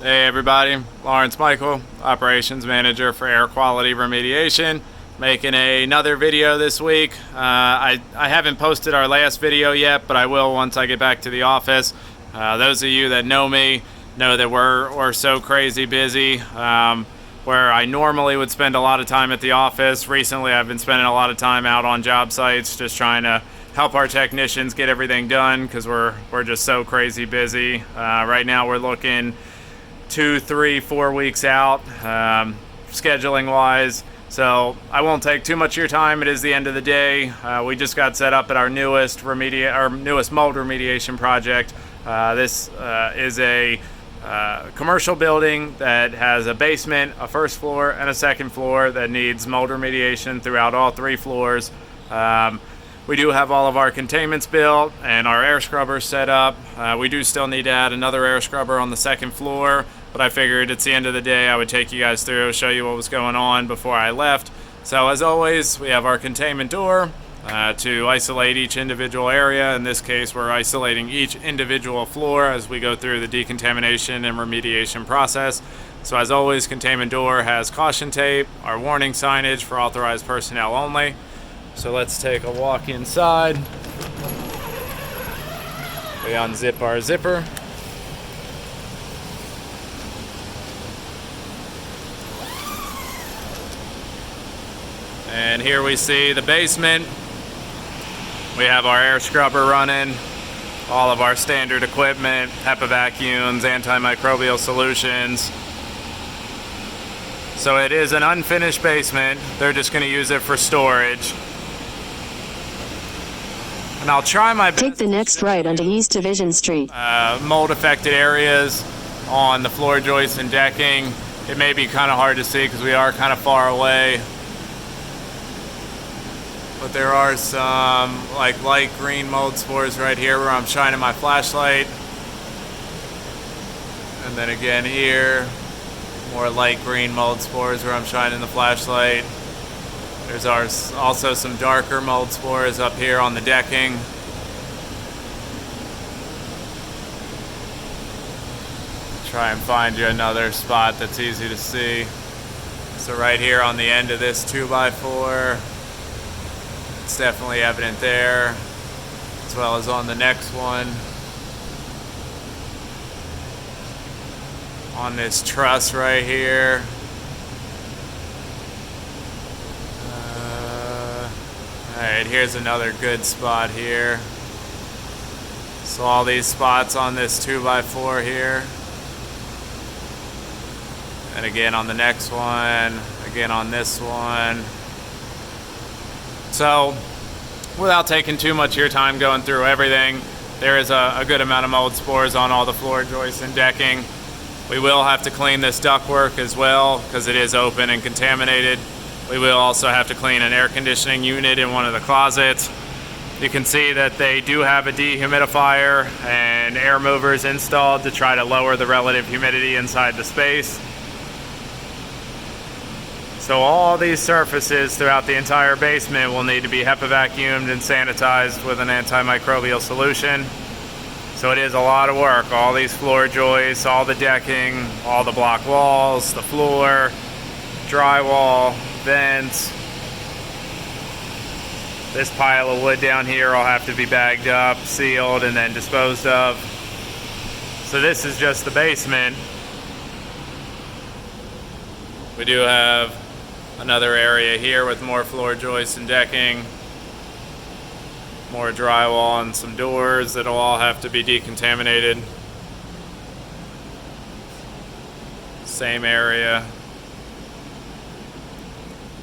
Hey everybody, Lawrence Michael, Operations Manager for Air Quality Remediation, making another video this week. I haven't posted our last video yet, but I will once I get back to the office. Those of you that know me know that we're so crazy busy. Where I normally would spend a lot of time at the office, recently I've been spending a lot of time out on job sites just trying to help our technicians get everything done because we're just so crazy busy. Right now we're looking 2, 3, 4 weeks out, scheduling wise. So I won't take too much of your time. It is the end of the day. We just got set up at our newest mold remediation project. This is a commercial building that has a basement, a first floor, and a second floor that needs mold remediation throughout all 3 floors. We do have all of our containments built and our air scrubbers set up. We do still need to add another air scrubber on the second floor, but I figured it's the end of the day. I would take you guys through, show you what was going on before I left. So as always, we have our containment door to isolate each individual area. In this case, we're isolating each individual floor as we go through the decontamination and remediation process. So as always, containment door has caution tape, our warning signage for authorized personnel only. So let's take a walk inside. We unzip our zipper. And here we see the basement. We have our air scrubber running, all of our standard equipment, HEPA vacuums, antimicrobial solutions. So it is an unfinished basement. They're just going to use it for storage. And I'll try my best. Take the next right onto East Division Street. Mold affected areas on the floor joists and decking. It may be kind of hard to see because we are kind of far away. But there are some like light green mold spores right here where I'm shining my flashlight. And then again here, more light green mold spores where I'm shining the flashlight. There's also some darker mold spores up here on the decking. Try and find you another spot that's easy to see. So right here on the end of this 2x4, it's definitely evident there, as well as on the next one. On this truss right here. Alright, here's another good spot here. So all these spots on this 2x4 here. And again on the next one, again on this one. So, without taking too much of your time going through everything, there is a good amount of mold spores on all the floor joists and decking. We will have to clean this ductwork as well because it is open and contaminated. We will also have to clean an air conditioning unit in one of the closets. You can see that they do have a dehumidifier and air movers installed to try to lower the relative humidity inside the space. So all these surfaces throughout the entire basement will need to be HEPA vacuumed and sanitized with an antimicrobial solution. So it is a lot of work. All these floor joists, all the decking, all the block walls, the floor, drywall, vents. This pile of wood down here will have to be bagged up, sealed, and then disposed of. So this is just the basement. We do have another area here with more floor joists and decking, more drywall and some doors that'll all have to be decontaminated. Same area.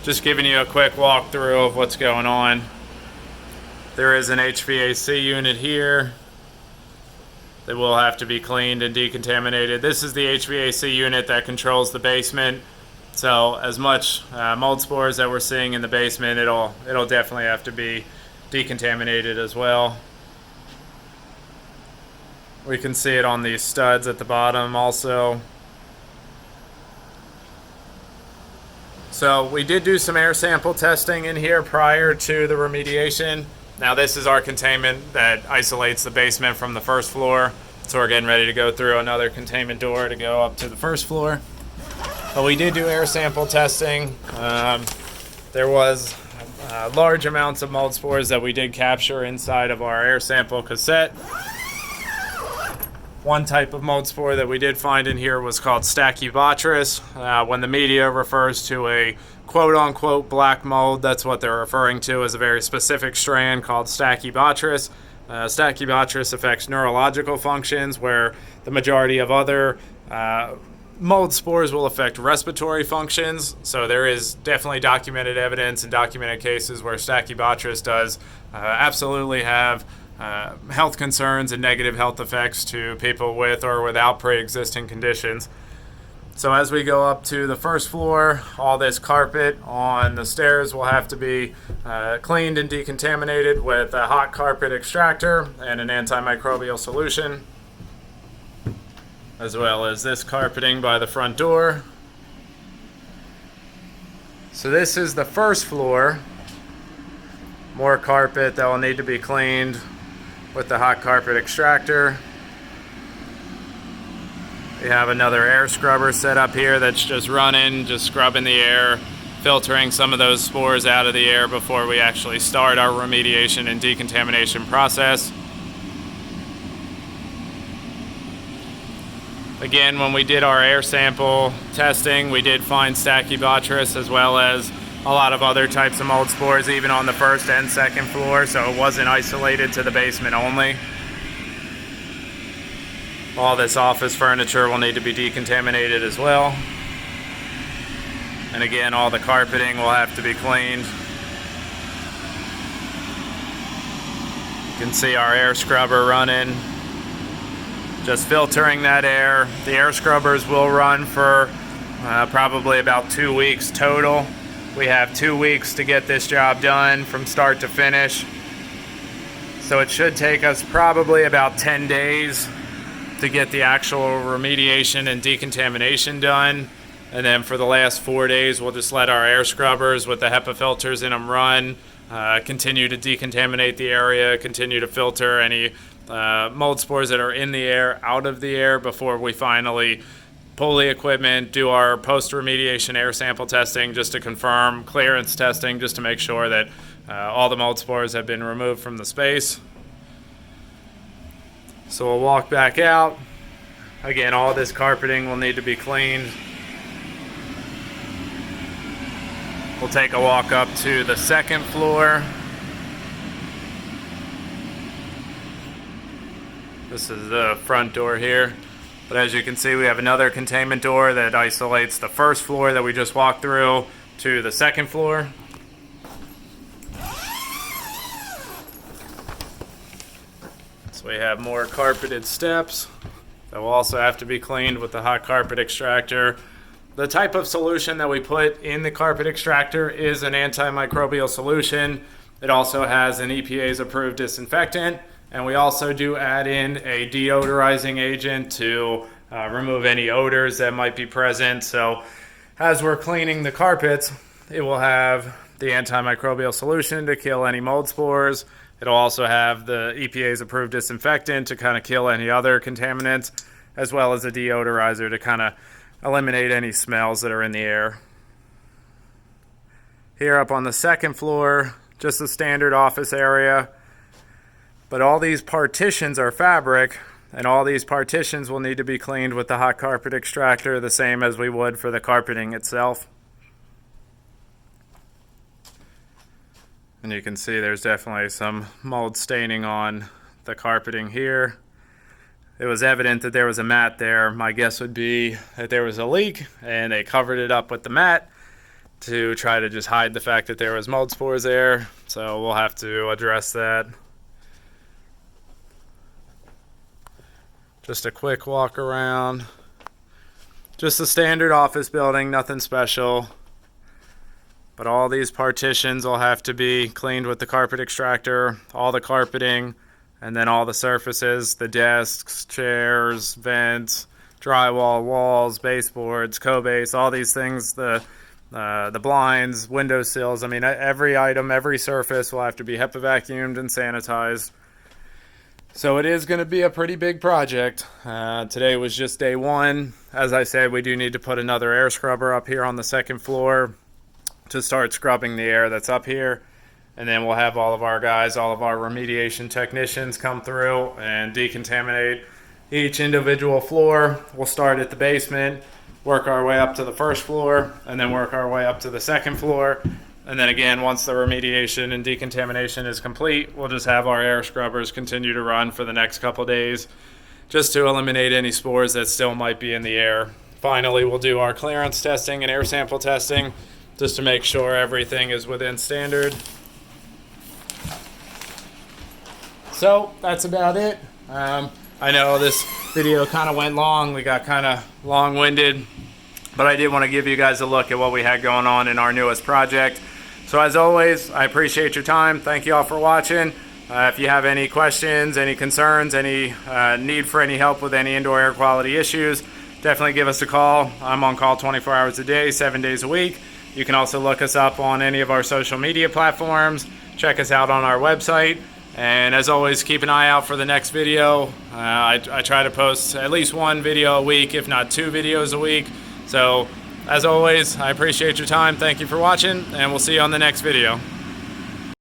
Just giving you a quick walkthrough of what's going on. There is an HVAC unit here that will have to be cleaned and decontaminated. This is the HVAC unit that controls the basement. So as much mold spores that we're seeing in the basement, it'll definitely have to be decontaminated as well. We can see it on these studs at the bottom also. So we did do some air sample testing in here prior to the remediation. Now this is our containment that isolates the basement from the first floor. So we're getting ready to go through another containment door to go up to the first floor. But we did do air sample testing. There was large amounts of mold spores that we did capture inside of our air sample cassette. One type of mold spore that we did find in here was called Stachybotrys. When the media refers to a quote-unquote black mold, that's what they're referring to as a very specific strand called Stachybotrys. Stachybotrys affects neurological functions, where the majority of other mold spores will affect respiratory functions. So there is definitely documented evidence and documented cases where Stachybotrys does absolutely have health concerns and negative health effects to people with or without pre-existing conditions. So as we go up to the first floor, all this carpet on the stairs will have to be cleaned and decontaminated with a hot carpet extractor and an antimicrobial solution, as well as this carpeting by the front door. So this is the first floor. More carpet that will need to be cleaned with the hot carpet extractor. We have another air scrubber set up here that's just running, just scrubbing the air, filtering some of those spores out of the air before we actually start our remediation and decontamination process. Again, when we did our air sample testing, we did find Stachybotrys as well as a lot of other types of mold spores, even on the first and second floor, so it wasn't isolated to the basement only. All this office furniture will need to be decontaminated as well. And again, all the carpeting will have to be cleaned. You can see our air scrubber running, just filtering that air. The air scrubbers will run for probably about 2 weeks total. We have 2 weeks to get this job done from start to finish. So it should take us probably about 10 days to get the actual remediation and decontamination done. And then for the last 4 days, we'll just let our air scrubbers with the HEPA filters in them run, continue to decontaminate the area, continue to filter any mold spores that are in the air out of the air before we finally pull the equipment, do our post-remediation air sample testing just to confirm clearance testing, just to make sure that all the mold spores have been removed from the space. So we'll walk back out. Again, all this carpeting will need to be cleaned. We'll take a walk up to the second floor. This is the front door here. But as you can see, we have another containment door that isolates the first floor that we just walked through to the second floor. So we have more carpeted steps that will also have to be cleaned with the hot carpet extractor. The type of solution that we put in the carpet extractor is an antimicrobial solution. It also has an EPA's approved disinfectant. And we also do add in a deodorizing agent to remove any odors that might be present. So as we're cleaning the carpets, it will have the antimicrobial solution to kill any mold spores. It'll also have the EPA's approved disinfectant to kind of kill any other contaminants, as well as a deodorizer to kind of eliminate any smells that are in the air. Here up on the second floor, just a standard office area. But all these partitions are fabric, and all these partitions will need to be cleaned with the hot carpet extractor, the same as we would for the carpeting itself. And you can see there's definitely some mold staining on the carpeting here. It was evident that there was a mat there. My guess would be that there was a leak, and they covered it up with the mat to try to just hide the fact that there was mold spores there. So we'll have to address that. Just a quick walk around. Just a standard office building, nothing special. But all these partitions will have to be cleaned with the carpet extractor, all the carpeting, and then all the surfaces, the desks, chairs, vents, drywall, walls, baseboards, co-base, all these things, the blinds, windowsills. I mean, every item, every surface will have to be HEPA vacuumed and sanitized. So it is going to be a pretty big project. Today was just day one. As I said, we do need to put another air scrubber up here on the second floor to start scrubbing the air that's up here. And then we'll have all of our guys, all of our remediation technicians come through and decontaminate each individual floor. We'll start at the basement, work our way up to the first floor, and then work our way up to the second floor. And then again, once the remediation and decontamination is complete, we'll just have our air scrubbers continue to run for the next couple days just to eliminate any spores that still might be in the air. Finally, we'll do our clearance testing and air sample testing just to make sure everything is within standard. So that's about it. I know this video kind of went long. We got kind of long-winded, but I did want to give you guys a look at what we had going on in our newest project. So as always, I appreciate your time. Thank you all for watching. If you have any questions, any concerns, any need for any help with any indoor air quality issues, definitely give us a call. I'm on call 24 hours a day, 7 days a week. You can also look us up on any of our social media platforms. Check us out on our website. And as always, keep an eye out for the next video. I try to post at least one video a week, if not 2 videos a week. So as always, I appreciate your time. Thank you for watching, and we'll see you on the next video.